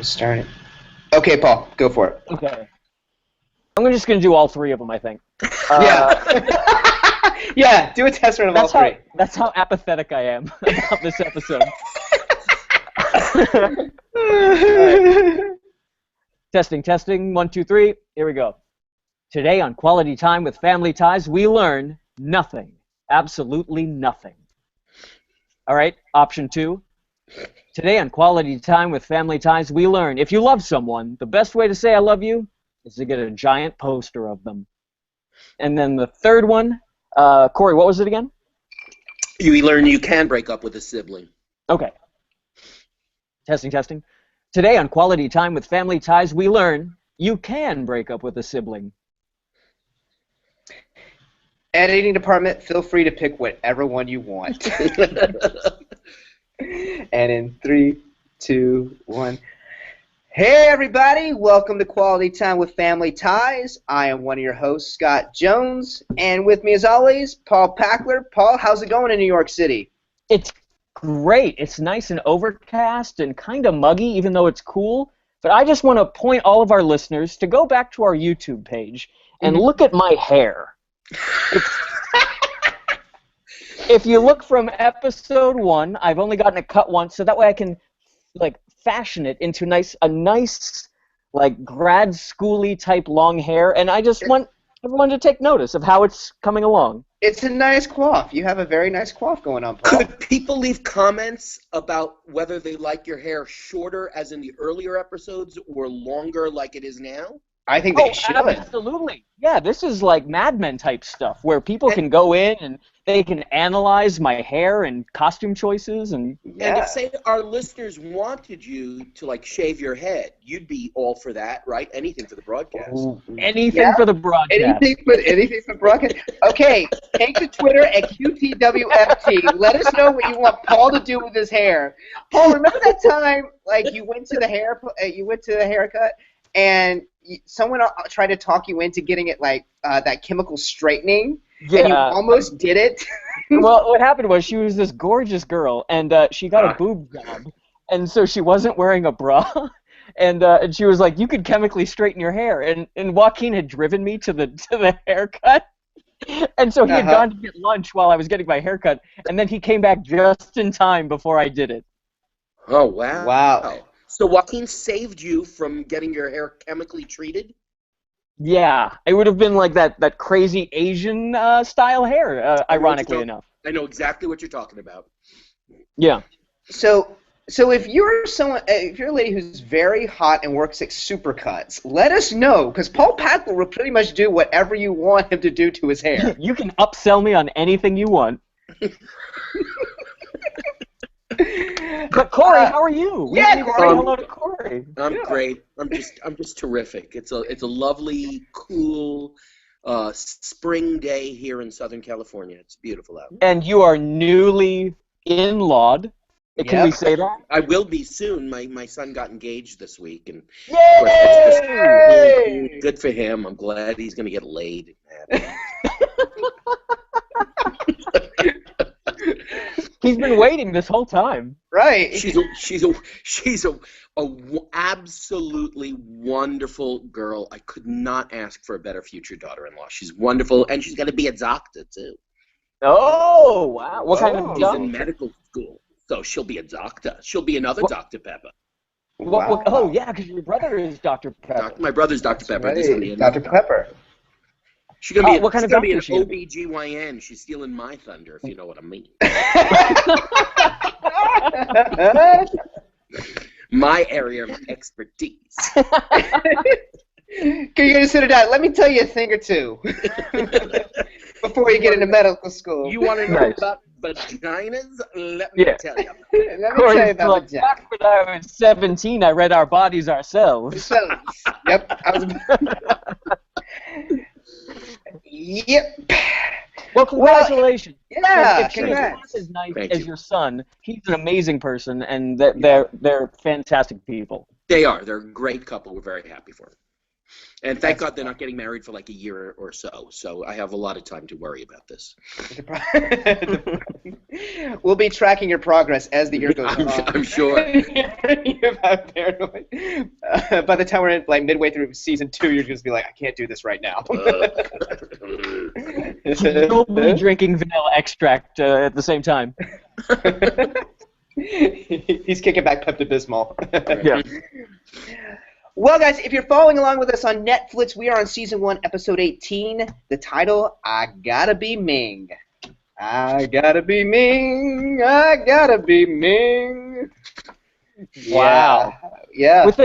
Start it. Okay, Paul, go for it. Okay. I'm just going to do all three of them, I think. Yeah. Yeah, do a test run of all three. That's how apathetic I am about this episode. Right. Testing. 1, 2, 3. Here we go. Today on Quality Time with Family Ties, we learn nothing. Absolutely nothing. All right, option 2. Today on Quality Time with Family Ties, we learn if you love someone, the best way to say I love you is to get a giant poster of them. And then the third one, Corey, what was it again? You learn you can break up with a sibling. Okay. Testing. Today on Quality Time with Family Ties, we learn you can break up with a sibling. Editing department, feel free to pick whatever one you want. And in 3, 2, 1. Hey everybody, welcome to Quality Time with Family Ties. I am one of your hosts, Scott Jones, and with me as always, Paul Packler. Paul, how's it going in New York City? It's great. It's nice and overcast and kind of muggy, even though it's cool. But I just want to point all of our listeners to go back to our YouTube page and look at my hair. If you look from episode 1, I've only gotten it cut once, so that way I can fashion it into a nice grad schooly type long hair, and I just want everyone to take notice of how it's coming along. It's a nice coif. You have a very nice coif going on, Paul. Could people leave comments about whether they like your hair shorter, as in the earlier episodes, or longer like it is now? I think they should. Absolutely. Yeah, this is like Mad Men type stuff where people can go in and they can analyze my hair and costume choices. And if, say, our listeners wanted you to, shave your head, you'd be all for that, right? Anything for the broadcast. Anything for the broadcast. Anything for broadcast. Okay, take to Twitter at Qtwft. Let us know what you want Paul to do with his hair. Paul, remember that time, you went to the haircut, and someone tried to talk you into getting it that chemical straightening, and you almost did it? Well, what happened was she was this gorgeous girl, and she got a boob job, and so she wasn't wearing a bra, and she was like, "You could chemically straighten your hair," and Joaquin had driven me to the haircut, and so he had gone to get lunch while I was getting my haircut, and then he came back just in time before I did it. Oh, wow. Wow. So Joaquin saved you from getting your hair chemically treated? Yeah, it would have been like that crazy Asian style hair, ironically enough. I know exactly what you're talking about. Yeah. So if you're a lady who's very hot and works at Supercuts, let us know, because Paul Packler will pretty much do whatever you want him to do to his hair. You can upsell me on anything you want. But Corey, how are you? Yeah, Corey. Hello to Corey. I'm great. I'm just terrific. It's a lovely, cool spring day here in Southern California. It's beautiful out. And you are newly in-lawed. Can we say that? I will be soon. My son got engaged this week, and Yay! Good for him. I'm glad he's going to get laid. He's been waiting this whole time. Right. She's a absolutely wonderful girl. I could not ask for a better future daughter-in-law. She's wonderful, and she's going to be a doctor too. Oh, wow. What kind of doctor? She's in medical school, so she'll be a doctor. She'll be another Dr. Pepper. Wow. Oh, yeah, because your brother is Dr. Pepper. My brother's Dr. Pepper. Right. Dr. Pepper. She's going to be, what kind of gonna be an doctor is she? OBGYN. She's stealing my thunder, if you know what I mean. My area of expertise. You're going to sit her down. Let me tell you a thing or two before you get into medical school. You want to know about vaginas? Let me tell you. Let me tell you about vaginas. Back when I was 17, I read Our Bodies Ourselves. Yep. Yep. Well, congratulations. Yeah, if congrats. As nice as your son, he's an amazing person, and they're fantastic people. They are. They're a great couple. We're very happy for them. And thank God they're not getting married for a year or so. So I have a lot of time to worry about this. We'll be tracking your progress as the year goes on. I'm sure. About paranoid. By the time we're in, like, midway through season 2, you're just be like, I can't do this right now. You'll be drinking vanilla extract at the same time. He's kicking back Pepto-Bismol. Yeah. Well, guys, if you're following along with us on Netflix, we are on Season 1, Episode 18. The title, I Gotta Be Ming. I gotta be Ming. I gotta be Ming. Wow. Yeah. With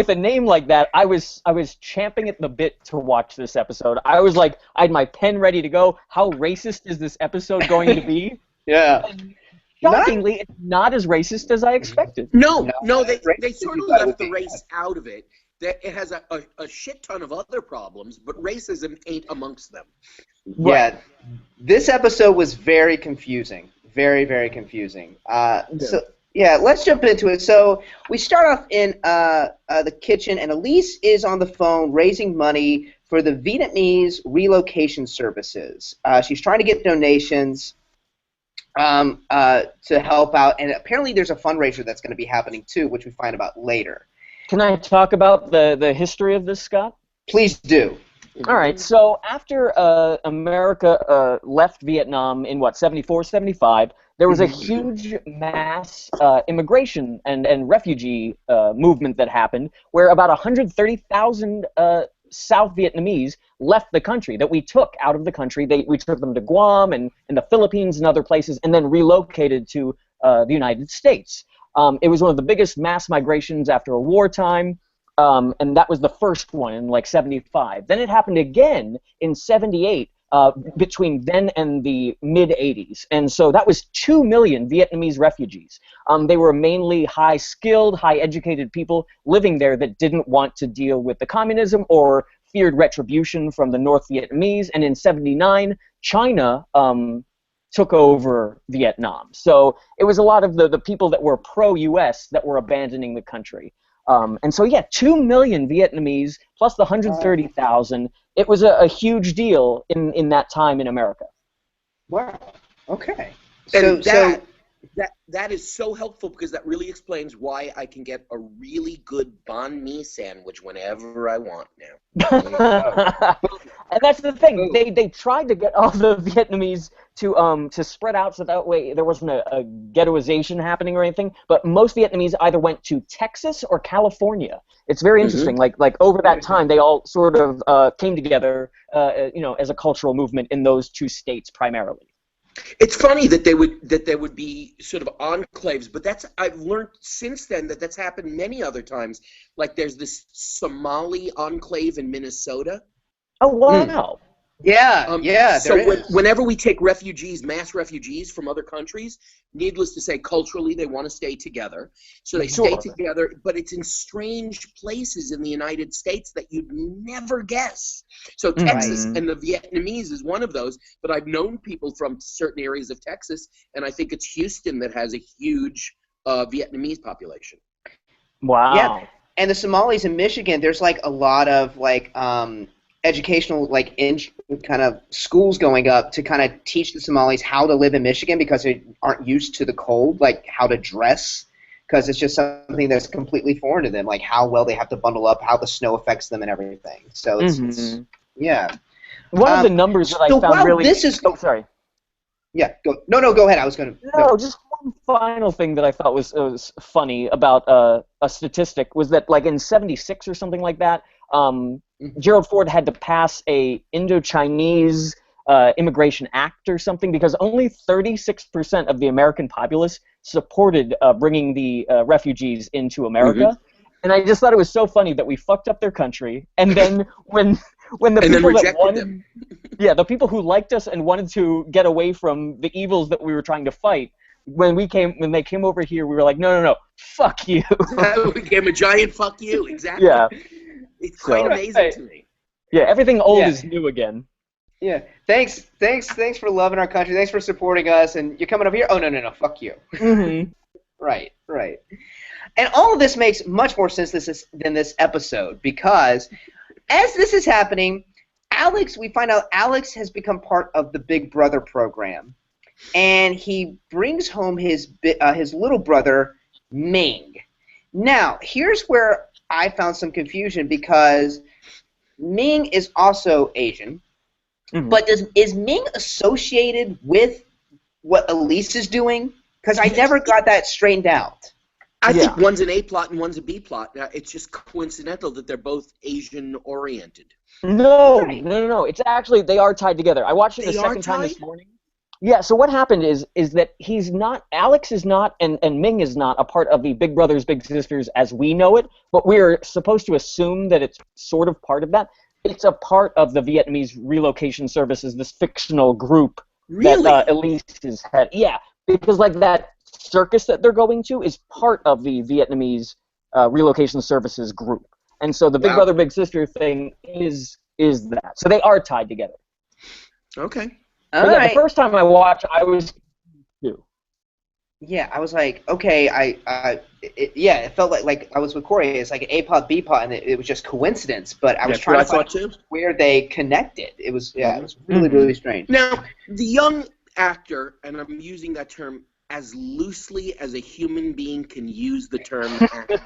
a name like that, I was champing at the bit to watch this episode. I was like, I had my pen ready to go. How racist is this episode going to be? Yeah. Shockingly, it's not as racist as I expected. No, they racist sort of you thought it left would the be. race out of it. That it has a shit ton of other problems, but racism ain't amongst them. Yeah. This episode was very confusing. Very, very confusing. So, let's jump into it. So we start off in the kitchen, and Elise is on the phone raising money for the Vietnamese relocation services. She's trying to get donations to help out, and apparently there's a fundraiser that's going to be happening too, which we find about later. Can I talk about the history of this, Scott? Please do. All right, so after America left Vietnam in, 74, 75, there was a huge mass immigration and refugee movement that happened where about 130,000 South Vietnamese left the country, that we took out of the country. We took them to Guam and the Philippines and other places, and then relocated to the United States. It was one of the biggest mass migrations after a wartime, and that was the first one in, 75. Then it happened again in 78, between then and the mid-'80s. And so that was 2 million Vietnamese refugees. They were mainly high-skilled, high-educated people living there that didn't want to deal with the communism or feared retribution from the North Vietnamese. And in 79, China took over Vietnam. So it was a lot of the people that were pro-U.S. that were abandoning the country. And so, 2 million Vietnamese plus the 130,000. It was a huge deal in that time in America. Wow. Okay. And that is so helpful, because that really explains why I can get a really good banh mi sandwich whenever I want now. And that's the thing. They tried to get all the Vietnamese to spread out so that way there wasn't a ghettoization happening or anything. But most Vietnamese either went to Texas or California. It's very interesting. Like over that time, they all sort of came together, as a cultural movement in those two states primarily. It's funny that there would be sort of enclaves, but I've learned since then that's happened many other times. Like there's this Somali enclave in Minnesota. Oh, wow. Yeah, so there is. Whenever we take mass refugees from other countries, needless to say, culturally they want to stay together. So they stay together, but it's in strange places in the United States that you'd never guess. So Texas and the Vietnamese is one of those, but I've known people from certain areas of Texas, and I think it's Houston that has a huge Vietnamese population. Wow. Yeah, and the Somalis in Michigan, there's a lot of educational kind of schools going up to kind of teach the Somalis how to live in Michigan, because they aren't used to the cold, how to dress, because it's just something that's completely foreign to them, how well they have to bundle up, how the snow affects them and everything. So it's yeah. One of the numbers that I found really... Oh, sorry. Yeah, go. No, go ahead. I was going to... No, just one final thing that I thought was funny about a statistic was that, in 76 or something like that, Gerald Ford had to pass a Indo-Chinese Immigration Act or something, because only 36% of the American populace supported bringing the refugees into America. And I just thought it was so funny that we fucked up their country, and then when the people that wanted, the people who liked us and wanted to get away from the evils that we were trying to fight, when they came over here, we were like, no, fuck you. We gave them a giant fuck you, exactly. Yeah. It's quite amazing to me. Yeah, everything old is new again. Yeah. Thanks for loving our country. Thanks for supporting us. And you're coming over here? Oh, no, fuck you. Right. And all of this makes much more sense than this episode, because as this is happening, we find out Alex has become part of the Big Brother program. and he brings home his little brother, Ming. Now, here's where I found some confusion because Ming is also Asian, but is Ming associated with what Elise is doing? Because I never got that straightened out. I think one's an A plot and one's a B plot. It's just coincidental that they're both Asian oriented. No. It's actually, they are tied together. I watched it the second time this morning. Yeah, so what happened is that Alex is not, and Ming is not a part of the Big Brothers Big Sisters as we know it, but we're supposed to assume that it's sort of part of that. It's a part of the Vietnamese relocation services, this fictional group that Elise is head. Yeah, because like that circus that they're going to is part of the Vietnamese relocation services group, and so the Big Brother Big Sister thing is that. So they are tied together. Okay. The first time I watched, I was too. Yeah, I was like, okay, it felt like I was with Corey. It's like an A plot, B plot, and it was just coincidence. But I was trying to find where they connected. It was it was really really strange. Now the young actor, and I'm using that term as loosely as a human being can use the term actor.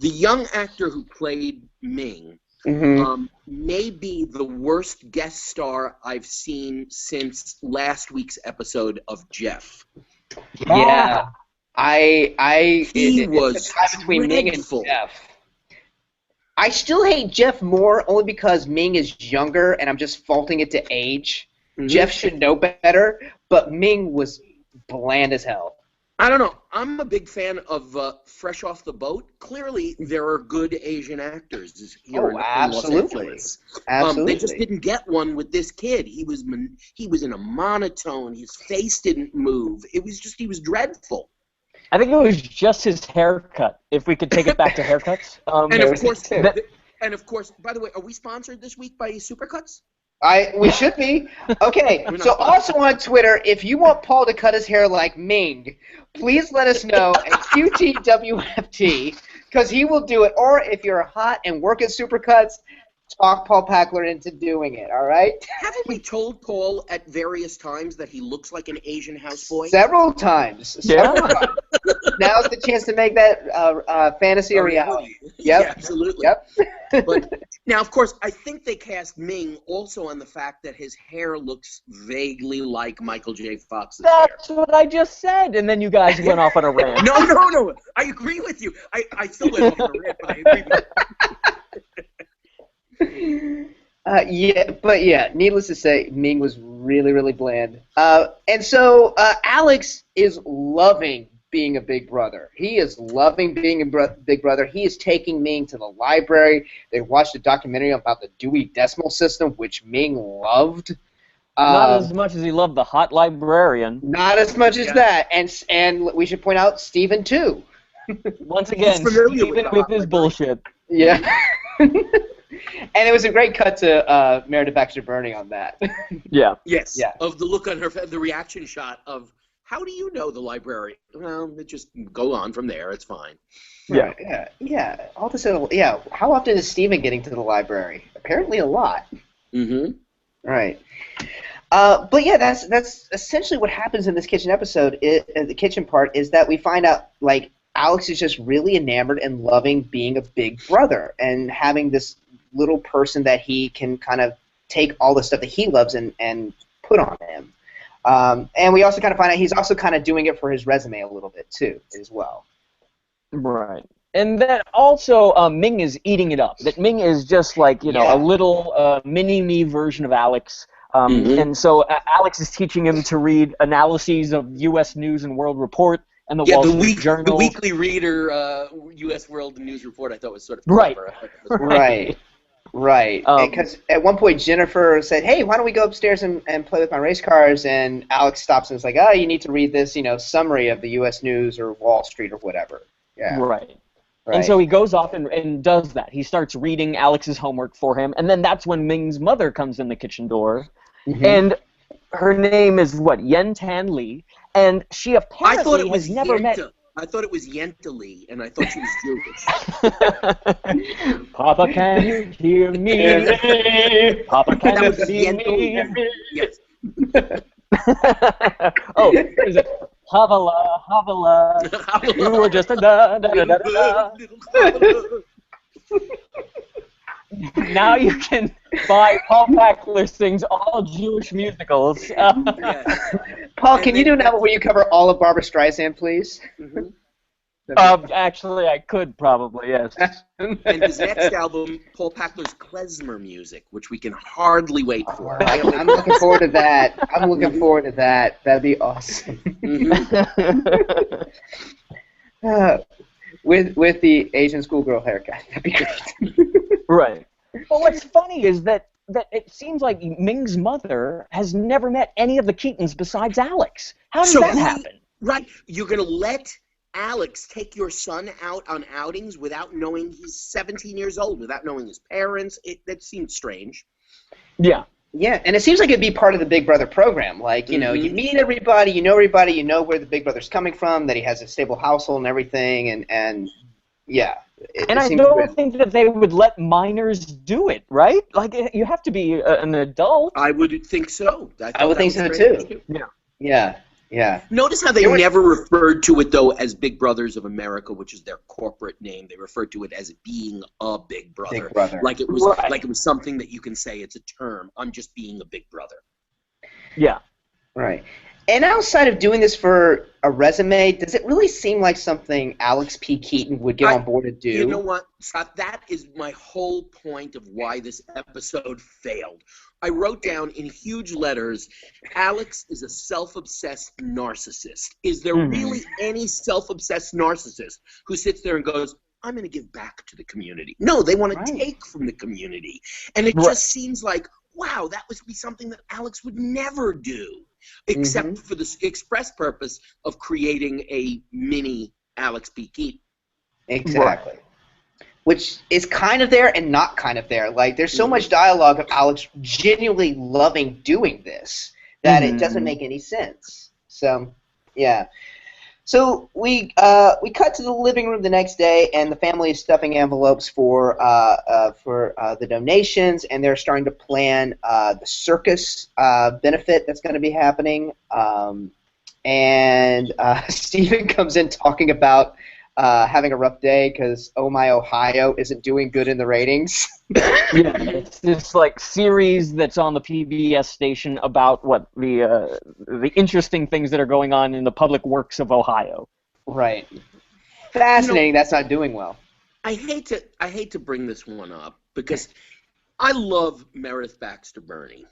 The young actor who played Ming may be the worst guest star I've seen since last week's episode of Jeff. Yeah, he was between Ming and Jeff. I still hate Jeff more only because Ming is younger, and I'm just faulting it to age. Jeff should know better, but Ming was bland as hell. I don't know. I'm a big fan of Fresh Off the Boat. Clearly, there are good Asian actors here in Los Angeles. Absolutely. They just didn't get one with this kid. He was in a monotone. His face didn't move. He was dreadful. I think it was just his haircut. If we could take it back to haircuts. And of course, by the way, are we sponsored this week by Supercuts? We should be. Okay, so also on Twitter, if you want Paul to cut his hair like Ming, please let us know at QTWFT, because he will do it. Or if you're hot and work at Supercuts, talk Paul Packler into doing it, all right? Haven't we told Paul at various times that he looks like an Asian houseboy? Several times. Now's the chance to make that fantasy a reality. Yep. Yeah, absolutely. Yep. But now, of course, I think they cast Ming also on the fact that his hair looks vaguely like Michael J. Fox's hair. That's what I just said, and then you guys went off on a rant. No. I agree with you. I still went off on a rant, but I agree with you. Needless to say, Ming was really, really bland. And so Alex is loving being a big brother. He is loving being a big brother. He is taking Ming to the library. They watched a documentary about the Dewey Decimal System, which Ming loved. Not as much as he loved the hot librarian. Not as much as that. And we should point out Stephen, too. Once again, Stephen with his bullshit. Yeah. And it was a great cut to Meredith Baxter Burney on that. Yeah. Yes. Yeah. Of the look on her face, the reaction shot of, how do you know the library? Well, it just go on from there. It's fine. Yeah. Yeah. All this. Yeah. How often is Stephen getting to the library? Apparently a lot. Mm-hmm. Right. But yeah, that's essentially what happens in this kitchen episode. The kitchen part is that we find out like Alex is just really enamored and loving being a big brother and having this little person that he can kind of take all the stuff that he loves and put on him. And we also kind of find out he's also kind of doing it for his resume a little bit too, as well. Right. And then also Ming is eating it up. That Ming is just like, a little mini-me version of Alex. And so Alex is teaching him to read analyses of U.S. News and World Report and the Wall Street Journal. The Weekly Reader U.S. World News Report I thought was sort of clever. Right. Because at one point Jennifer said, hey, why don't we go upstairs and play with my race cars? And Alex stops and is like, oh, you need to read this, summary of the U.S. News or Wall Street or whatever. Yeah. Right. And so he goes off and does that. He starts reading Alex's homework for him, and then that's when Ming's mother comes in the kitchen door. Mm-hmm. And her name is, Yen Tan Lee, and she apparently has never met... I thought it was Yenta Lee, and I thought she was Jewish. Papa, can you hear me? Papa, can you see me? Yes. Oh, is it Havala, Havala, you were just a da-da-da-da-da. Now you can buy Paul Packler Sings All Jewish Musicals. Yes. Paul, And can you then- do an album where you cover all of Barbra Streisand, please? Mhm. Actually, I could probably, yes. And his next album, Paul Packler's klezmer music, which we can hardly wait for. I'm looking forward to that. I'm looking forward to that. That'd be awesome. Mhm. With the Asian schoolgirl haircut. That'd be great. Right. But what's funny is that it seems like Ming's mother has never met any of the Keatons besides Alex. How does that happen? Right. You're going to let Alex take your son out on outings without knowing he's 17 years old, without knowing his parents. That seems strange. Yeah. Yeah, and it seems like it'd be part of the Big Brother program. Like, you know, you meet everybody, you know where the Big Brother's coming from, that he has a stable household and everything, and yeah. And I don't think that they would let minors do it, right? Like, you have to be an adult. I would think so. I would think so, too. Yeah. Yeah. Notice how they never referred to it, though, as Big Brothers of America, which is their corporate name. They referred to it as being a Big Brother. Big Brother. Like it was something that you can say it's a term. I'm just being a Big Brother. Yeah. Right. And outside of doing this for a resume, does it really seem like something Alex P. Keaton would get on board to do? You know what, Scott? That is my whole point of why this episode failed. I wrote down in huge letters, Alex is a self-obsessed narcissist. Is there really any self-obsessed narcissist who sits there and goes, I'm going to give back to the community? No, they want to take from the community. And it just seems like, wow, that would be something that Alex would never do, except for the express purpose of creating a mini Alex P. Keaton. Exactly. Right. Which is kind of there and not kind of there. Like, there's so much dialogue of Alex genuinely loving doing this that it doesn't make any sense. So, yeah. So we cut to the living room the next day, and the family is stuffing envelopes for the donations, and they're starting to plan the circus benefit that's going to be happening. And Stephen comes in talking about having a rough day because Oh My Ohio isn't doing good in the ratings. Yeah, it's this like series that's on the PBS station about what the interesting things that are going on in the public works of Ohio. Right. Fascinating. That's not doing well. I hate to bring this one up because I love Meredith Baxter Birney,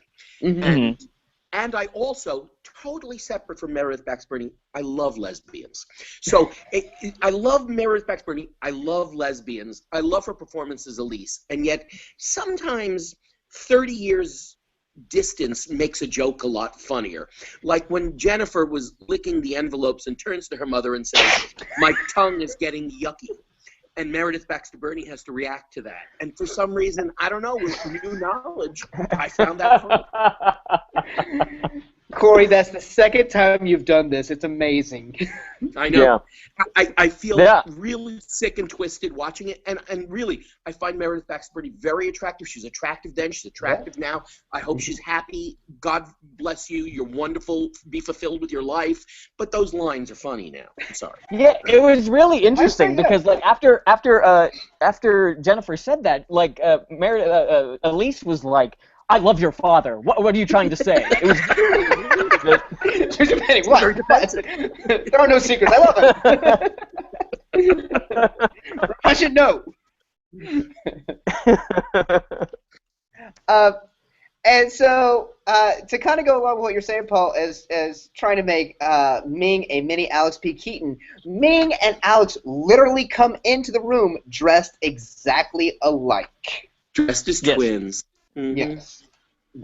and I also, totally separate from Meredith Baxter Birney, I love lesbians. So I love Meredith Baxter Birney. I love lesbians. I love her performance as Elise. And yet, sometimes 30 years distance makes a joke a lot funnier. Like when Jennifer was licking the envelopes and turns to her mother and says, "My tongue is getting yucky." And Meredith Baxter Birney has to react to that. And for some reason, I don't know, with new knowledge, I found that funny. Corey, that's the second time you've done this. It's amazing. I know. Yeah. I feel really sick and twisted watching it. And really, I find Meredith Baxter Birney very attractive. She's attractive then. She's attractive now. I hope she's happy. God bless you. You're wonderful. Be fulfilled with your life. But those lines are funny now. I'm sorry. Yeah, it was really interesting because like after Jennifer said that, like Elise was like, "I love your father. What are you trying to say?" It was There are no secrets. I love him. I should know. And so, to kind of go along with what you're saying, Paul, as trying to make Ming a mini Alex P. Keaton, Ming and Alex literally come into the room dressed exactly alike. Dressed as twins. Yes.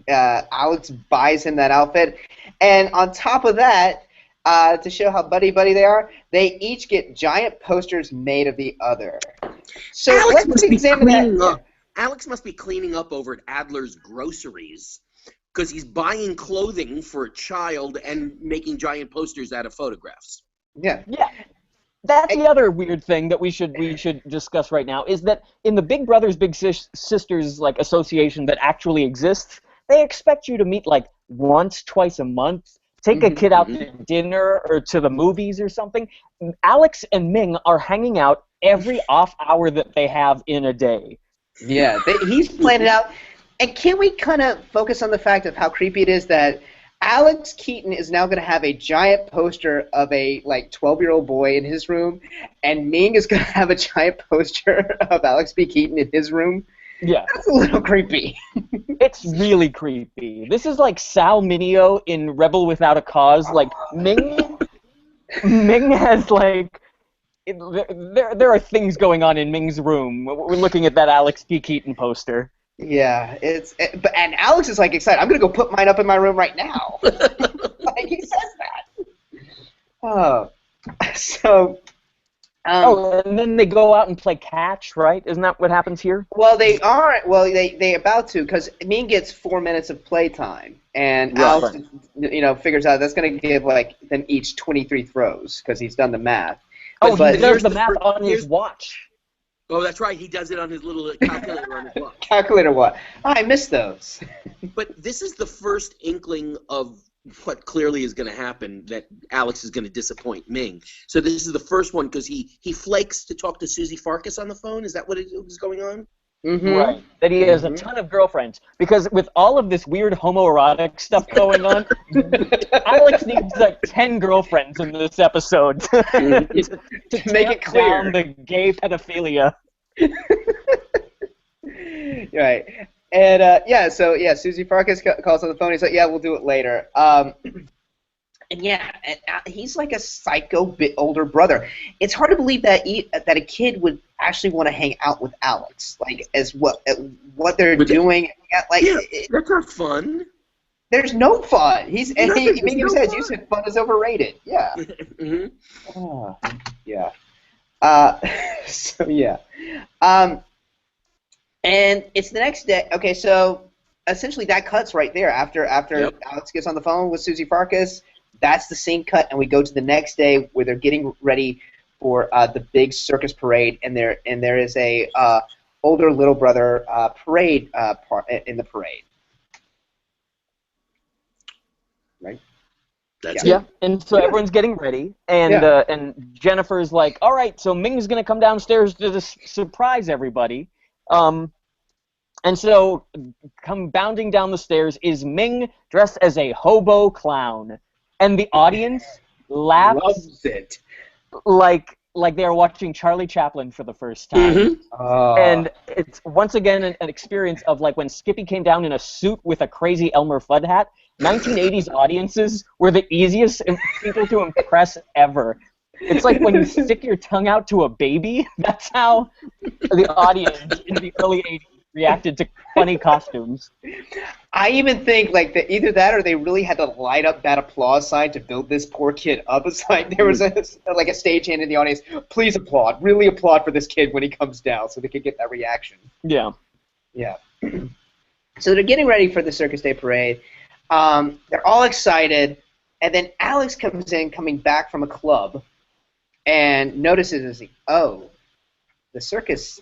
Alex buys him that outfit, and on top of that, to show how buddy-buddy they are, they each get giant posters made of the other. So let's examine that. Alex must be cleaning up over at Adler's Groceries because he's buying clothing for a child and making giant posters out of photographs. Yeah. Yeah. That's the other weird thing that we should discuss right now is that in the Big Brothers Big Sisters like association that actually exists, they expect you to meet like once, twice a month take a kid out to dinner or to the movies or something. Alex and Ming are hanging out every off hour that they have in a day. Yeah, he's planned it out. And can we kind of focus on the fact of how creepy it is that Alex Keaton is now going to have a giant poster of a 12-year-old boy in his room, and Ming is going to have a giant poster of Alex B. Keaton in his room? Yeah. That's a little creepy. It's really creepy. This is like Sal Mineo in Rebel Without a Cause. Like, Ming has, like... There are things going on in Ming's room. We're looking at that Alex P. Keaton poster. Yeah, and Alex is excited. I'm gonna go put mine up in my room right now. He says that. Oh, so. And then they go out and play catch, right? Isn't that what happens here? Well, they aren't. Well, they about to, because Ming gets 4 minutes of playtime, and Alex, figures out that's gonna give them each 23 throws because he's done the math. But he does the math on his watch. Oh, that's right. He does it on his little calculator on his watch. Calculator what? Oh, I missed those. But this is the first inkling of what clearly is going to happen, that Alex is going to disappoint Ming. So this is the first one because he flakes to talk to Susie Farkas on the phone. Is that what is going on? Mm-hmm. Right. That he has a ton of girlfriends. Because with all of this weird homoerotic stuff going on, Alex needs 10 girlfriends in this episode to make it clear. Down the gay pedophilia. Right. And, Susie Farkas calls on the phone. He's like, yeah, we'll do it later. He's like a psycho bit older brother. It's hard to believe that a kid would actually want to hang out with Alex, as what they're doing. That's not fun. He even says, you said fun is overrated. Yeah. Oh, yeah. And it's the next day. Okay, so essentially that cuts right there after Alex gets on the phone with Susie Farkas. That's the scene cut, and we go to the next day where they're getting ready for the big circus parade, and there is a older little brother parade part in the parade. Right. And so everyone's getting ready, and Jennifer's like, all right, so Ming's going to come downstairs to surprise everybody. And so come bounding down the stairs is Ming dressed as a hobo clown. And the audience laughs. Loves it. Like they are watching Charlie Chaplin for the first time. And it's once again an experience of when Skippy came down in a suit with a crazy Elmer Fudd hat. 1980s audiences were the easiest people to impress ever. It's like when you stick your tongue out to a baby. That's how the audience in the early 80s reacted to funny costumes. I even think either that or they really had to light up that applause sign to build this poor kid up. It's like there was a stagehand in the audience. Please applaud, really applaud for this kid when he comes down, so they could get that reaction. Yeah. Yeah. So they're getting ready for the Circus Day Parade. They're all excited, and then Alex comes in, coming back from a club, and notices the circus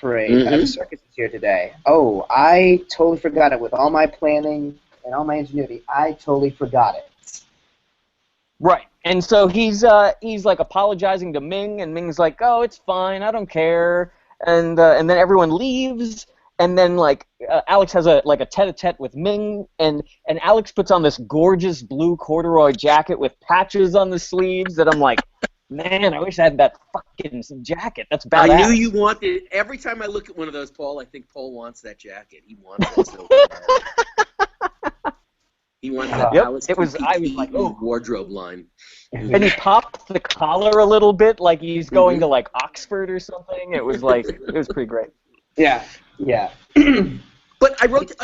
parade. The circus is here today. Oh, I totally forgot it. With all my planning and all my ingenuity, I totally forgot it. Right. And so he's apologizing to Ming, and Ming's like, oh, it's fine, I don't care. And then everyone leaves, and then Alex has a tete-a-tete with Ming, and Alex puts on this gorgeous blue corduroy jacket with patches on the sleeves that I'm like, man, I wish I had that fucking jacket. That's badass. I knew you wanted it. Every time I look at one of those, Paul, I think Paul wants that jacket. He wants that so bad. He wants that. Yep. Alex I was like, oh, wardrobe line. And he popped the collar a little bit, like he's going to Oxford or something. It was pretty great. Yeah. But I wrote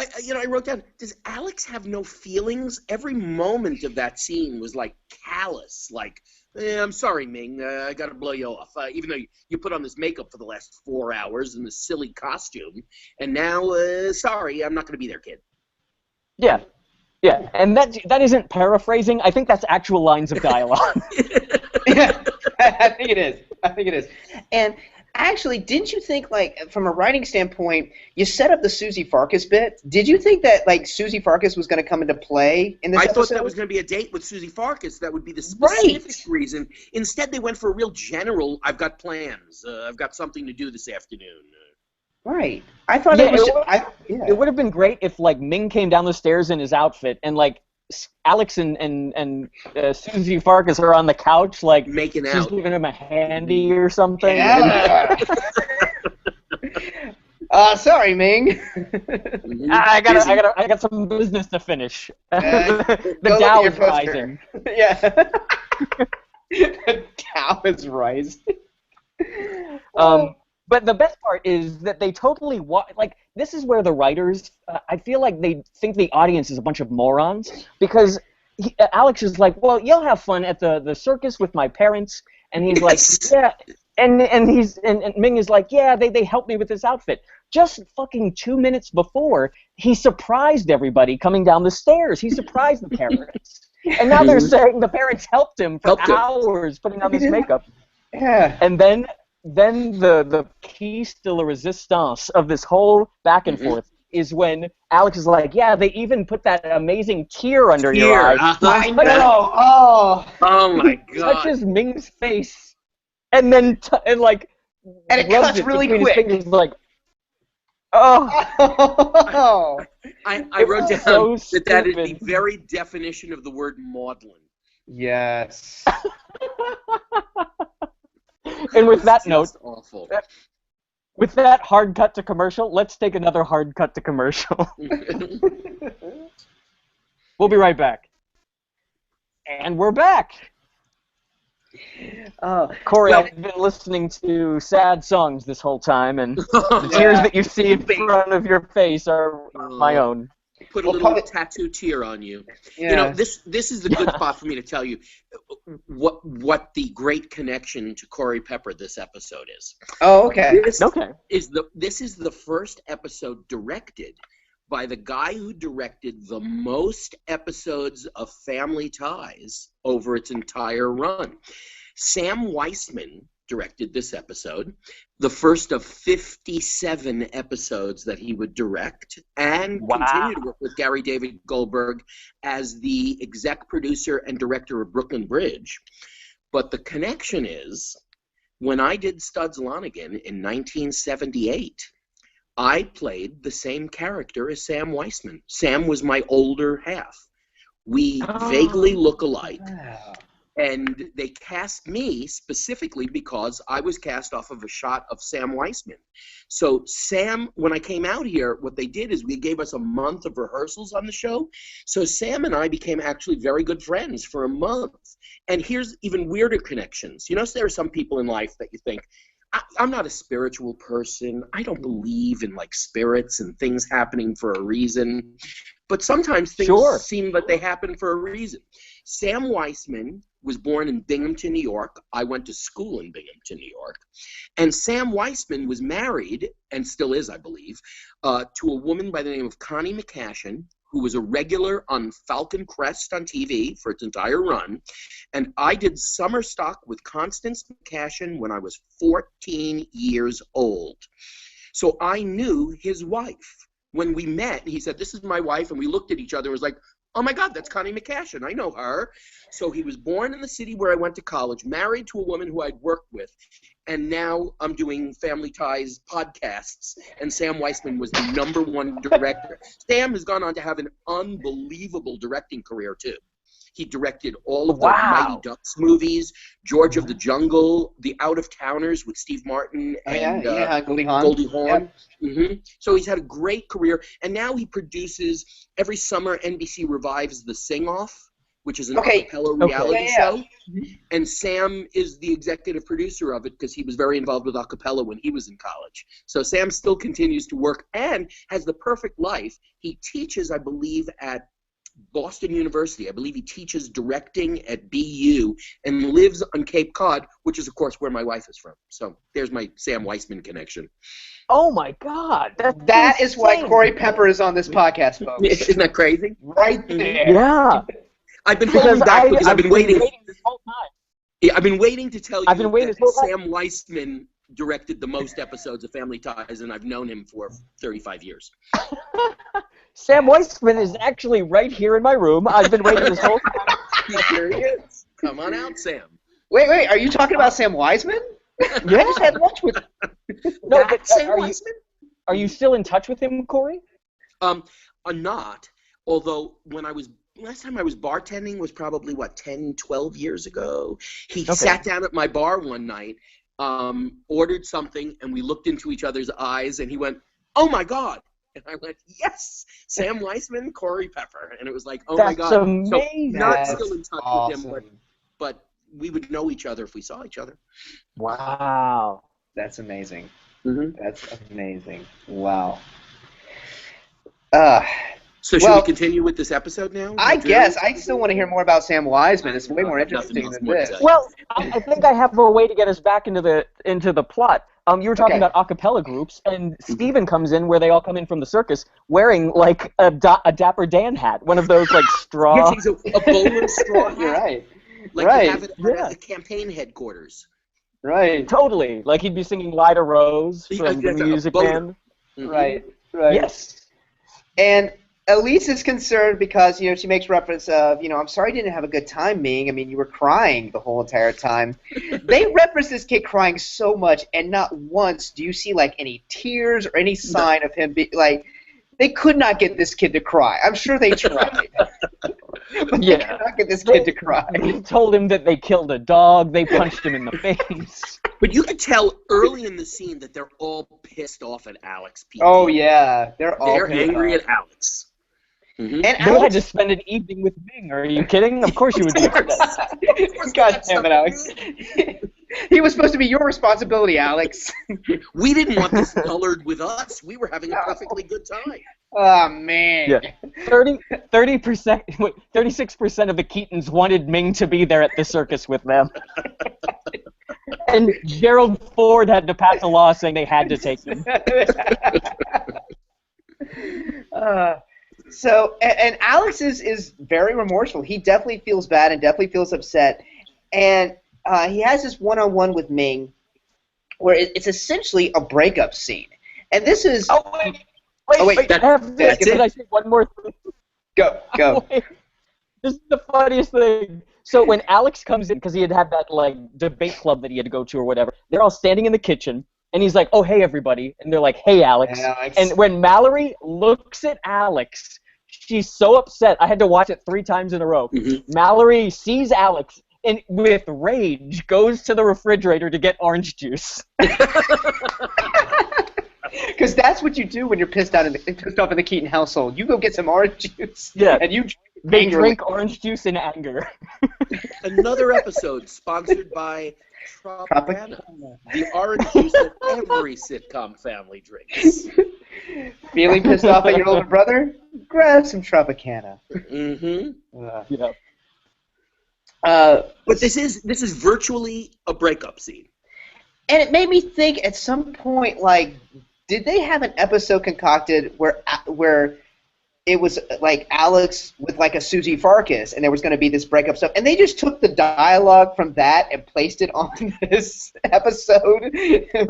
down, does Alex have no feelings? Every moment of that scene was callous, I'm sorry, Ming, I got to blow you off. Even though you put on this makeup for the last 4 hours in this silly costume, and now, sorry, I'm not going to be there, kid. Yeah, and that isn't paraphrasing. I think that's actual lines of dialogue. Yeah, I think it is. And Actually, didn't you think, like, from a writing standpoint, you set up the Susie Farkas bit? Did you think that, like, Susie Farkas was going to come into play in this episode? I thought that was going to be a date with Susie Farkas. That would be the specific reason. Instead, they went for a real general, I've got plans. I've got something to do this afternoon. Right. I thought it was... It would have been great if, like, Ming came down the stairs in his outfit and, like, Alex and Susie Farkas are on the couch, like, making out. She's giving him a handy or something. Yeah. Sorry, Ming. I got some business to finish. The Dow is rising. Yeah. The Dow is rising. But the best part is that they totally like. This is where the writers, I feel like they think the audience is a bunch of morons, because Alex is like, well, you'll have fun at the circus with my parents, and he's like, yeah, and Ming is like, yeah, they helped me with this outfit. Just fucking 2 minutes before, he surprised everybody coming down the stairs. He surprised the parents, and now they're saying the parents helped him for hours putting on this makeup. Yeah, and then the piece de la resistance of this whole back and forth is when Alex is like, yeah, they even put that amazing tear under your eye. I know. Oh my God. Touches Ming's face, and then and it cuts really quick. His fingers, like, oh. I wrote down that is the very definition of the word maudlin. Yes. And with that note, awful. With that hard cut to commercial, let's take another hard cut to commercial. We'll be right back. And we're back. Corey, I've been listening to sad songs this whole time, and the tears that you see in front of your face are my own. Put a little tattoo tear on you. Yeah. You know, this is the good spot for me to tell you what the great connection to Corey Pepper this episode is. Oh, okay. This is the first episode directed by the guy who directed the most episodes of Family Ties over its entire run. Sam Weissman directed this episode, the first of 57 episodes that he would direct, and continue to work with Gary David Goldberg as the exec producer and director of Brooklyn Bridge. But the connection is, when I did Studs Lonigan in 1978, I played the same character as Sam Weissman. Sam was my older half. We vaguely look alike. Wow. And they cast me specifically because I was cast off of a shot of Sam Weissman. So Sam, when I came out here, what they did is we gave us a month of rehearsals on the show. So Sam and I became actually very good friends for a month. And here's even weirder connections. You know, so there are some people in life that you think, I'm not a spiritual person. I don't believe in, like, spirits and things happening for a reason. But sometimes things seem like they happen for a reason. Sam Weissman was born in Binghamton, New York. I went to school in Binghamton, New York. And Sam Weissman was married, and still is, I believe, to a woman by the name of Connie McCashin, who was a regular on Falcon Crest on TV for its entire run. And I did summer stock with Constance McCashin when I was 14 years old. So I knew his wife. When we met, he said, this is my wife, and we looked at each other and was like, oh my God, that's Connie McCashin. I know her. So he was born in the city where I went to college, married to a woman who I'd worked with, and now I'm doing Family Ties podcasts, and Sam Weissman was the #1 director. Sam has gone on to have an unbelievable directing career, too. He directed all of the Mighty Ducks movies, George of the Jungle, The Out-of-Towners with Steve Martin and Goldie Hawn. Yep. So he's had a great career, and now he produces, every summer NBC revives The Sing-Off, which is an acapella reality show. And Sam is the executive producer of it because he was very involved with acapella when he was in college. So Sam still continues to work and has the perfect life. He teaches, I believe, at Boston University. I believe he teaches directing at BU and lives on Cape Cod, which is, of course, where my wife is from. So there's my Sam Weissman connection. Oh, my God. That is why Corey Pepper is on this podcast, folks. Isn't that crazy? Right there. Yeah. I've been holding back because I've been waiting this whole time. Yeah, I've been waiting to tell you that Sam Weissman directed the most episodes of Family Ties, and I've known him for 35 years. Sam Weissman is actually right here in my room. I've been waiting this whole time. Here he is. Come on out, Sam. Wait, are you talking about Sam Wiseman? I just had lunch with. No, That but Sam Weissman? are you still in touch with him, Corey? I'm not. Although last time I was bartending was probably 10, 12 years ago. He sat down at my bar one night, ordered something, and we looked into each other's eyes, and he went, "Oh my God!" And I went, "Yes, Sam Weissman, Corey Pepper," and it was like, "Oh my God!" That's amazing. So not That's still in touch awesome. with him, but we would know each other if we saw each other. Wow. That's amazing. Mm-hmm. That's amazing. Wow. So should we continue with this episode now? I guess. I still want to hear more about Sam Wiseman. It's way more interesting Nothing else than more to this. say. Well, I think I have a way to get us back into the plot. You were talking about a cappella groups, and Steven comes in where they all come in from the circus wearing like a Dapper Dan hat, one of those like straw. Yes, he's a bowler straw hat. You're right. Like you have it at the campaign headquarters. Right. Totally, like he'd be singing "Lida Rose" from the Music Man. Mm-hmm. Right. Yes. And Elise is concerned because, she makes reference of, I'm sorry you didn't have a good time, Ming. I mean, you were crying the whole entire time. They reference this kid crying so much, and not once do you see, like, any tears or any sign of him they could not get this kid to cry. I'm sure they tried. But they could not get this kid to cry. They told him that they killed a dog. They punched him in the face. But you could tell early in the scene that they're all pissed off at Alex. Oh, yeah. They're angry at Alex. Mm-hmm. And They had to spend an evening with Ming. Are you kidding? Of course you would be upset. God damn it, Alex. He was supposed to be your responsibility, Alex. We didn't want this dullard with us. We were having a perfectly good time. Oh, man. Yeah. 36% of the Keatons wanted Ming to be there at the circus with them. And Gerald Ford had to pass a law saying they had to take him. So, and Alex is very remorseful. He definitely feels bad and definitely feels upset. And he has this one-on-one with Ming where it's essentially a breakup scene. And this is... Wait. Did I say one more thing? Go. Wait. This is the funniest thing. So when Alex comes in, because he had that like debate club that he had to go to or whatever, they're all standing in the kitchen, and he's like, "Oh, hey, everybody," and they're like, "Hey, Alex." And when Mallory looks at Alex, she's so upset. I had to watch it 3 times in a row. Mm-hmm. Mallory sees Alex and with rage goes to the refrigerator to get orange juice. Because that's what you do when you're pissed off in the Keaton household. You go get some orange juice. Yeah. And you drink orange juice in anger. Another episode sponsored by Tropicana, the orange juice that every sitcom family drinks. Feeling pissed off at your older brother? Grab some Tropicana. Mm-hmm. Yeah. But this is virtually a breakup scene. And it made me think at some point, like, did they have an episode concocted where it was like Alex with like a Susie Farkas, and there was going to be this breakup stuff, and they just took the dialogue from that and placed it on this episode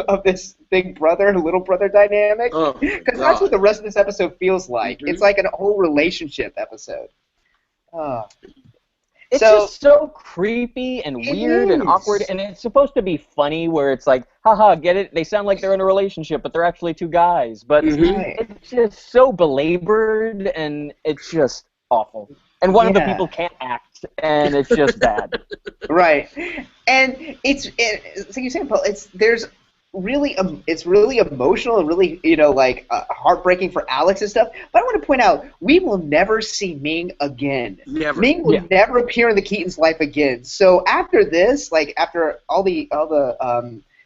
of this big brother, little brother dynamic? Because that's what the rest of this episode feels like. Mm-hmm. It's like a whole relationship episode. It's just so creepy and weird and awkward, and it's supposed to be funny where it's like, haha, get it? They sound like they're in a relationship, but they're actually 2 guys. But it's just so belabored, and it's just awful. And one of the people can't act, and it's just bad. Right. And it's like you said, Paul, it's really emotional and really, heartbreaking for Alex and stuff. But I want to point out, we will never see Ming again. Never. Ming will never appear in the Keaton's life again. So after this, like after all the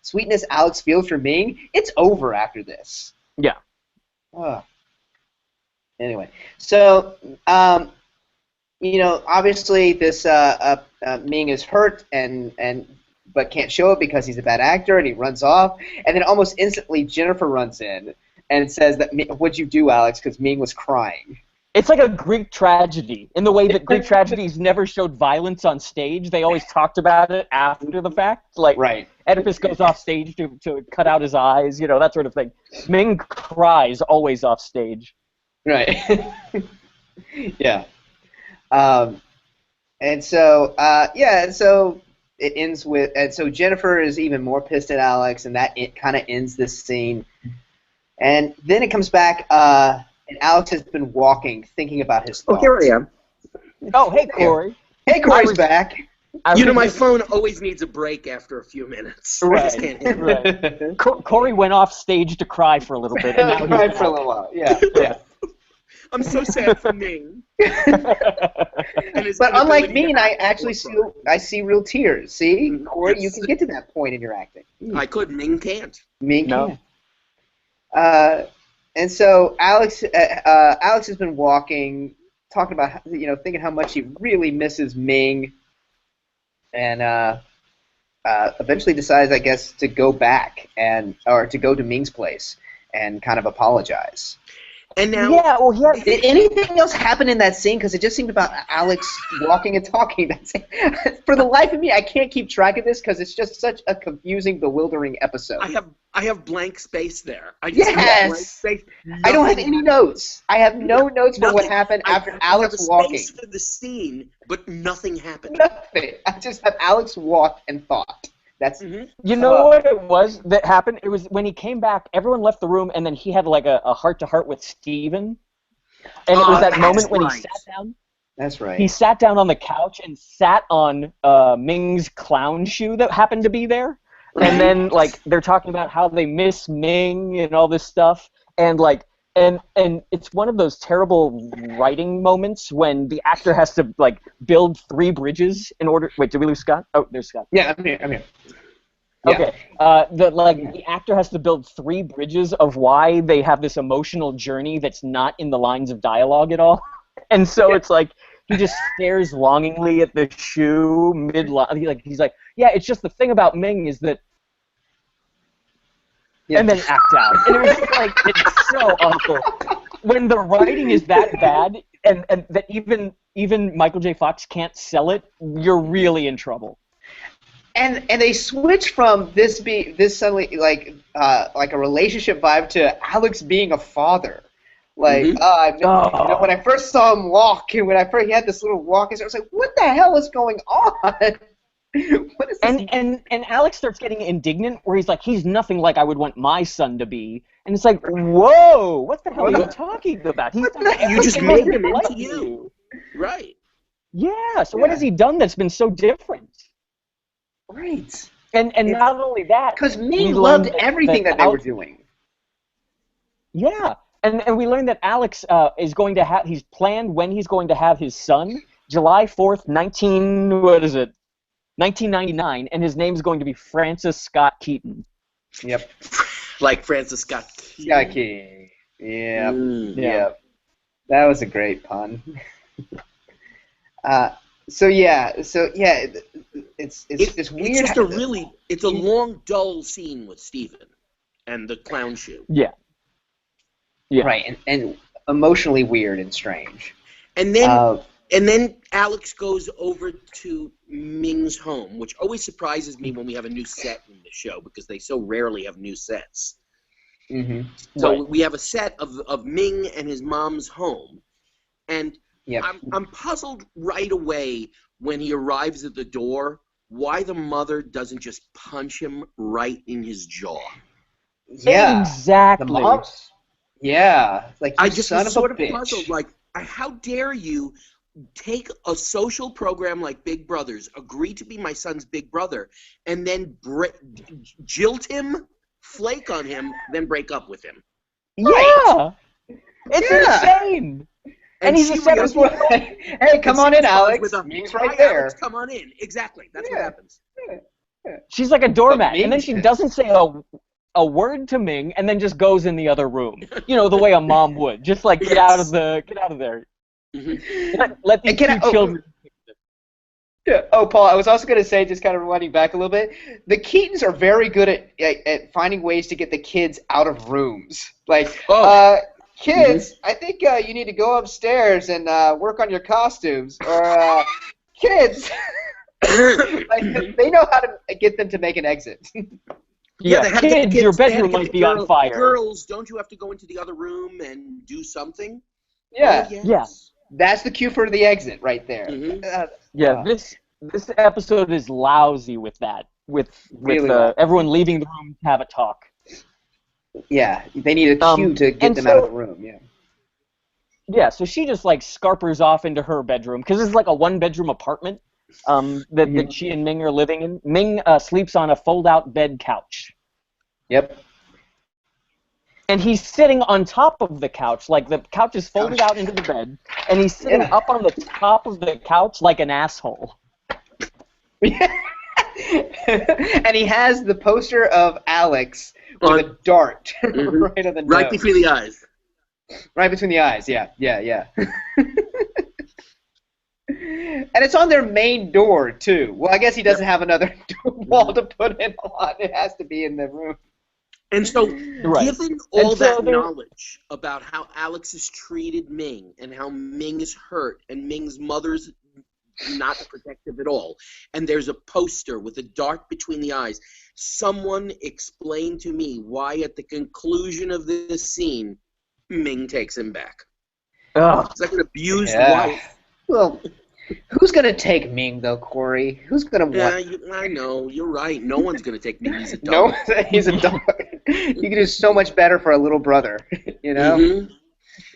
sweetness Alex feels for Ming, it's over after this. Yeah. Anyway, so obviously this Ming is hurt but can't show it because he's a bad actor, and he runs off. And then almost instantly, Jennifer runs in and says that, "What'd you do, Alex?" Because Ming was crying. It's like a Greek tragedy in the way that Greek tragedies never showed violence on stage. They always talked about it after the fact. Like Right. Oedipus goes off stage to cut out his eyes, that sort of thing. Ming cries always off stage. Right. Yeah. And so it ends with, and so Jennifer is even more pissed at Alex, and that it kind of ends this scene. And then it comes back, and Alex has been walking, thinking about his thoughts. Oh, here I am. Oh, hey, Corey. Hey, Corey's back. My phone always needs a break after a few minutes. Right. I just can't handle it. Right. Corey went off stage to cry for a little bit. And now Cried for a little while. Yeah. I'm so sad for Ming. But unlike me, I actually see real tears. See, Corey, you can get to that point in your acting. I could. Ming can't. Ming can't. And so Alex has been walking, talking about thinking how much he really misses Ming, and eventually decides, I guess, to go back or to go to Ming's place and kind of apologize. And now, Did anything else happen in that scene? Because it just seemed about Alex walking and talking. That's it. For the life of me, I can't keep track of this because it's just such a confusing, bewildering episode. I have blank space there. I Yes! space. I don't have any notes. I have no notes for what happened after Alex walking. I have space for the scene, but nothing happened. Nothing. I just have Alex walk and thought. That's You know what it was that happened? It was when he came back, everyone left the room, and then he had like a heart-to-heart with Steven. And it was that moment when he sat down. That's right. He sat down on the couch and sat on Ming's clown shoe that happened to be there. Right. And then, like, they're talking about how they miss Ming and all this stuff. And, like, and it's one of those terrible writing moments when the actor has to, like, build 3 bridges in order... Wait, did we lose Scott? Oh, there's Scott. Yeah, I'm here. Yeah. Okay. The actor has to build 3 bridges of why they have this emotional journey that's not in the lines of dialogue at all. And so it's like he just stares longingly at the shoe mid-line. He's like, yeah, it's just the thing about Ming is that... Yeah. And then act out. And it was just like, it's so awful. When the writing is that bad and that even Michael J. Fox can't sell it, you're really in trouble. And they switch from this suddenly like a relationship vibe to Alex being a father. Like when I first saw him walk, and when he had this little walk, I was like, "What the hell is going on?" What is this? And Alex starts getting indignant, where he's like, "He's nothing like I would want my son to be," and it's like, "Whoa, what the hell are you talking about? You just made him into you, right? Yeah. So what has he done that's been so different? Right. And not only that, because Ming loved everything that they were doing. Yeah, and we learned that Alex is going to have. He's planned when he's going to have his son, July 4th, 1999, and his name's going to be Francis Scott Keaton. Yep. Like Francis Scott Keaton. Yep. Yep. That was a great pun. So yeah, it's weird. It's just it's a long, dull scene with Steven and the clown shoe. Yeah. Right, and emotionally weird and strange. And then Alex goes over to Ming's home, which always surprises me when we have a new set in the show because they so rarely have new sets. Mm-hmm. So we have a set of Ming and his mom's home, and I'm puzzled right away when he arrives at the door why the mother doesn't just punch him right in his jaw. Yeah, exactly. The mom's, like I just was sort of bitch. puzzled, like, how dare you take a social program like Big Brothers, agree to be my son's big brother, and then jilt him, flake on him, then break up with him. Yeah, it's insane. And he's a 17-year-old. Hey, come on in, Alex. Ming's right there. Alex, come on in. Exactly. That's what happens. She's like a doormat, and then she doesn't say a word to Ming, and then just goes in the other room. You know, the way a mom would. Just like get out of there. Mm-hmm. Let these two children. Oh, Paul, I was also going to say, just kind of rewinding back a little bit, the Keatons are very good at finding ways to get the kids out of rooms. Like, kids, I think you need to go upstairs and work on your costumes. Or, kids, like, they know how to get them to make an exit. Yeah, kids, your bedroom might be on fire. Girls, don't you have to go into the other room and do something? Yeah. Oh, yes. Yeah. That's the cue for the exit right there. Yeah, this episode is lousy with that. With Really everyone leaving the room to have a talk. Yeah, they need a cue to get them out of the room. Yeah. Yeah, so she just like scarpers off into her bedroom because it's like a one-bedroom apartment that she and Ming are living in. Ming sleeps on a fold-out bed couch. Yep. And he's sitting on top of the couch, like the couch is folded out into the bed, and he's sitting up on the top of the couch like an asshole. And he has the poster of Alex with a dart right on the nose. Right between the eyes. Right between the eyes, yeah. And it's on their main door, too. Well, I guess he doesn't have another wall to put it on. It has to be in the room. And so, given all that knowledge about how Alex has treated Ming and how Ming is hurt and Ming's mother's not protective at all, and there's a poster with a dart between the eyes, someone explain to me why at the conclusion of this scene, Ming takes him back. It's like an abused wife. Well, who's going to take Ming, though, Corey? Who's going to want... I know. You're right. No one's going to take Ming. He's a dog. No, he's a dog. You can do so much better for a little brother, you know? Mm-hmm.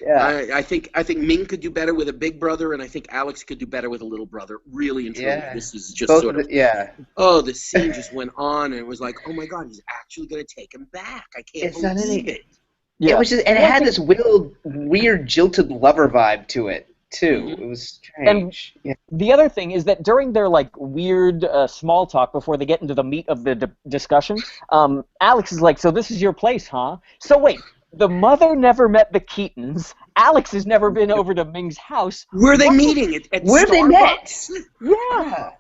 Yeah. I think Ming could do better with a big brother, and I think Alex could do better with a little brother. Really and truly. Yeah. This is just sort of... Oh, the scene just went on, and it was like, oh, my God, he's actually going to take him back. I can't believe it. Yeah. It was just, and it had this weird jilted lover vibe to it, too. It was strange. And the other thing is that during their like weird small talk before they get into the meat of the discussion, Alex is like, "So this is your place, huh? So wait, the mother never met the Keatons. Alex has never been over to Ming's house. Where are they meeting? At where Starbucks? They met?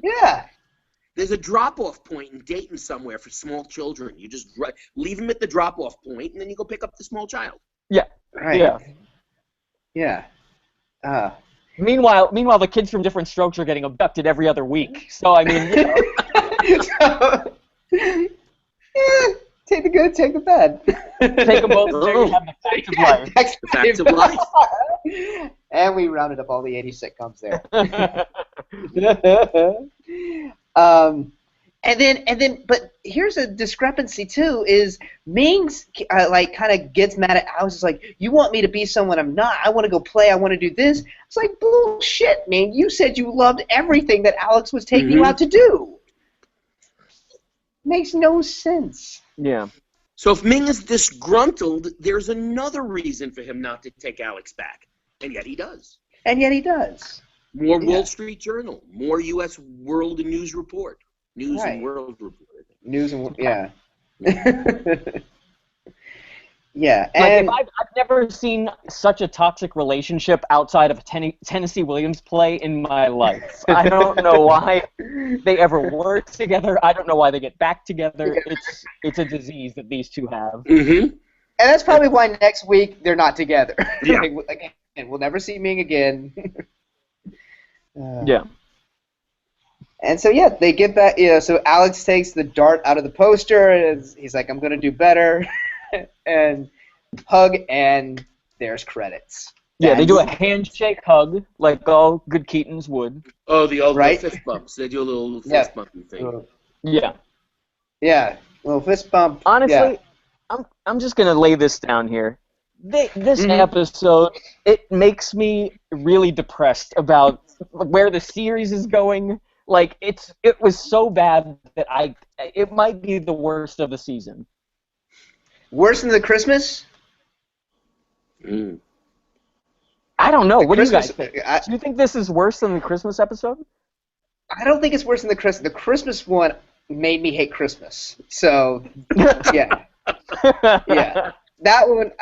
Yeah. There's a drop-off point in Dayton somewhere for small children. You just leave them at the drop-off point, and then you go pick up the small child. Yeah. Right. Yeah. Meanwhile, the kids from different strokes are getting abducted every other week. So I mean, take the good, take the bad. Take them both. There you have the facts of life. Facts of life. And we rounded up all the 80 sitcoms there. And then, but here's a discrepancy too: is Ming's like kind of gets mad at Alex. It's like, you want me to be someone I'm not. I want to go play. I want to do this. It's like, bullshit, Ming. You said you loved everything that Alex was taking you out to do. Makes no sense. Yeah. So if Ming is disgruntled, there's another reason for him not to take Alex back, and yet he does. More Wall Street Journal, more U.S. World News Report. News and World Report. News and yeah, and I've never seen such a toxic relationship outside of a Tennessee Williams play in my life. I don't know why they ever work together. I don't know why they get back together. It's a disease that these two have. Mm-hmm. And that's probably why next week they're not together. Yeah. Again, we'll never see Ming again. Yeah. And so, they get back. So Alex takes the dart out of the poster, and he's like, I'm going to do better. And hug, and there's credits. Yeah, they do a handshake hug, like all good Keatons would. Oh, the old fist bumps. They do a little fist bumping thing. Yeah. Yeah, a little fist bump. Honestly, I'm just going to lay this down here. This episode, it makes me really depressed about where the series is going. Like, it was so bad that it might be the worst of the season. Worse than the Christmas? I don't know. What do you guys think? Do you think this is worse than the Christmas episode? I don't think it's worse than the Christmas. The Christmas one made me hate Christmas. So, yeah. Yeah. That one.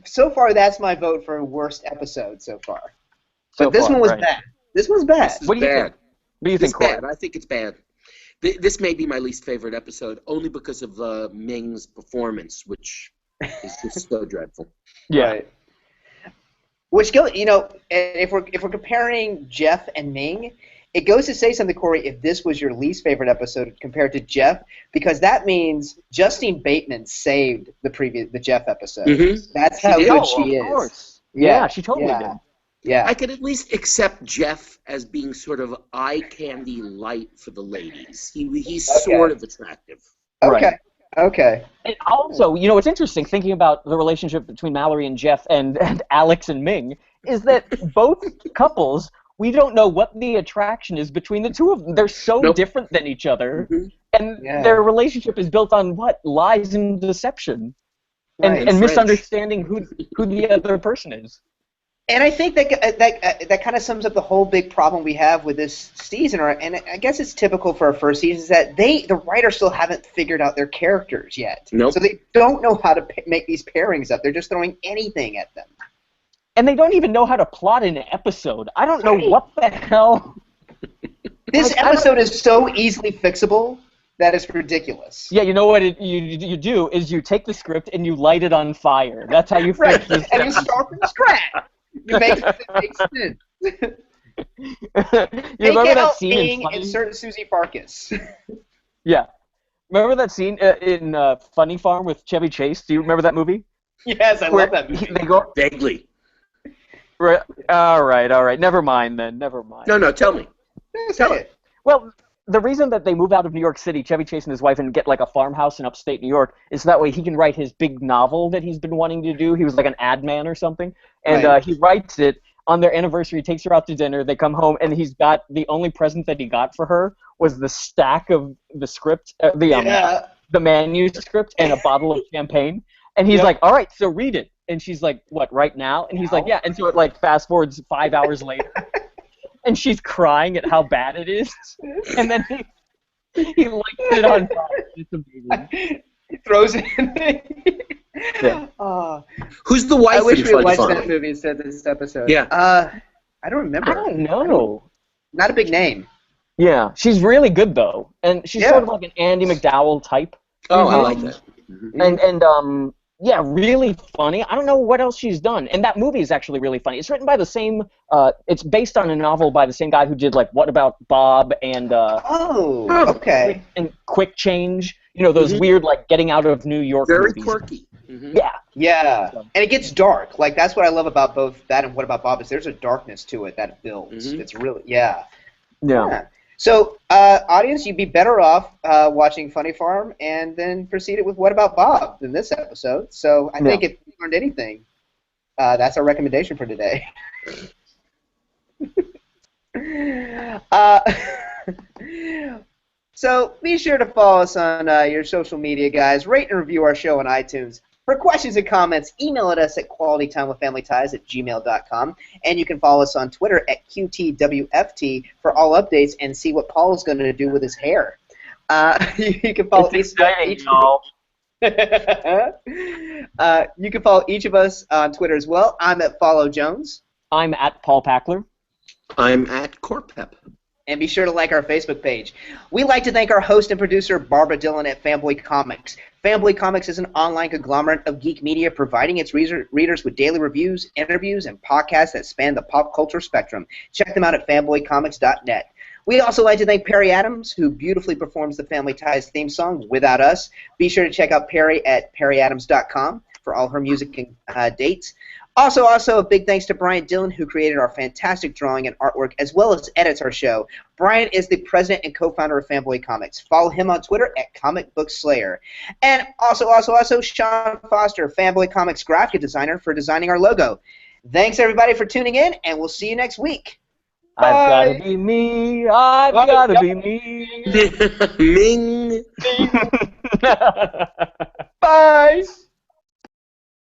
So far, that's my vote for worst episode so far. But this one was bad. This one's bad. What do you think? What do you think, Corey? I think it's bad. This may be my least favorite episode, only because of Ming's performance, which It's just so dreadful. Yeah. Right. Which go, you know, if we're comparing Jeff and Ming, it goes to say something, Corey, if this was your least favorite episode compared to Jeff, because that means Justine Bateman saved the Jeff episode. Mhm. That's how did. good she Of is. course. Yeah, she totally did. Yeah. I could at least accept Jeff as being sort of eye candy light for the ladies. He's sort of attractive. Okay. Right. Okay. And also, you know, what's interesting thinking about the relationship between Mallory and Jeff and Alex and Ming is that both couples, we don't know what the attraction is between the two of them. They're so different than each other, and their relationship is built on what? Lies and deception, and misunderstanding who the other person is. And I think that kind of sums up the whole big problem we have with this season, and I guess it's typical for our first season, is that the writers still haven't figured out their characters yet. Nope. So they don't know how to make these pairings up. They're just throwing anything at them. And they don't even know how to plot an episode. I don't know what the hell. This episode is so easily fixable that it's ridiculous. Yeah, you know what you do is you take the script and you light it on fire. That's how you fix this. And you start from scratch. You make it make sense. You remember that scene in Funny? Insert Susie Farkas. Yeah. Remember that scene in Funny Farm with Chevy Chase? Do you remember that movie? Yes, I love that movie. They go Vaguely. Right. All right. Never mind then. Never mind. No, tell me. Tell it. Well, the reason that they move out of New York City, Chevy Chase and his wife, and get like a farmhouse in upstate New York, is so that way he can write his big novel that he's been wanting to do. He was like an ad man or something, and he writes it on their anniversary. Takes her out to dinner. They come home, and he's got the only present that he got for her was the stack of the script, the manuscript, and a bottle of champagne. And he's like, "All right, so read it." And she's like, "What, right now?" And he's like, "Yeah." And so it like fast forwards 5 hours later. And she's crying at how bad it is, and then he lights it on fire. It's amazing. He throws it in. Who's the wife? I wish in we had Funny watched Farm? that movie instead of this episode. Yeah. I don't remember. I don't know. Not a big name. Yeah, she's really good though, and she's sort of like an Andy McDowell type. Oh, I like that. And yeah, really funny. I don't know what else she's done. And that movie is actually really funny. It's written by the same, it's based on a novel by the same guy who did, like, What About Bob and... okay. And Quick Change. You know, those weird, like, getting out of New York Very movies. quirky. Yeah. And it gets dark. Like, that's what I love about both that and What About Bob is there's a darkness to it that builds. It's really, Yeah. So, audience, you'd be better off watching Funny Farm and then proceeded with What About Bob in this episode. So I think if you learned anything, that's our recommendation for today. So be sure to follow us on your social media, guys. Rate and review our show on iTunes. For questions and comments, email at us at qualitytimewithfamilyties@gmail.com. And you can follow us on Twitter at QTWFT for all updates and see what Paul is going to do with his hair. You can follow each y'all. You can follow each of us on Twitter as well. I'm at Follow Jones. I'm at Paul Packler. I'm at Corpep. And be sure to like our Facebook page. We'd like to thank our host and producer, Barbara Dillon at Fanboy Comics. Fanboy Comics is an online conglomerate of geek media providing its readers with daily reviews, interviews, and podcasts that span the pop culture spectrum. Check them out at fanboycomics.net. We'd also like to thank Perry Adams, who beautifully performs the Family Ties theme song, Without Us. Be sure to check out Perry at perryadams.com for all her music and dates. Also, a big thanks to Brian Dillon, who created our fantastic drawing and artwork, as well as edits our show. Brian is the president and co-founder of Fanboy Comics. Follow him on Twitter at Comic Book Slayer. And also, Sean Foster, Fanboy Comics graphic designer, for designing our logo. Thanks, everybody, for tuning in, and we'll see you next week. Bye. I've gotta be me. I've gotta be me. Ming. Bye.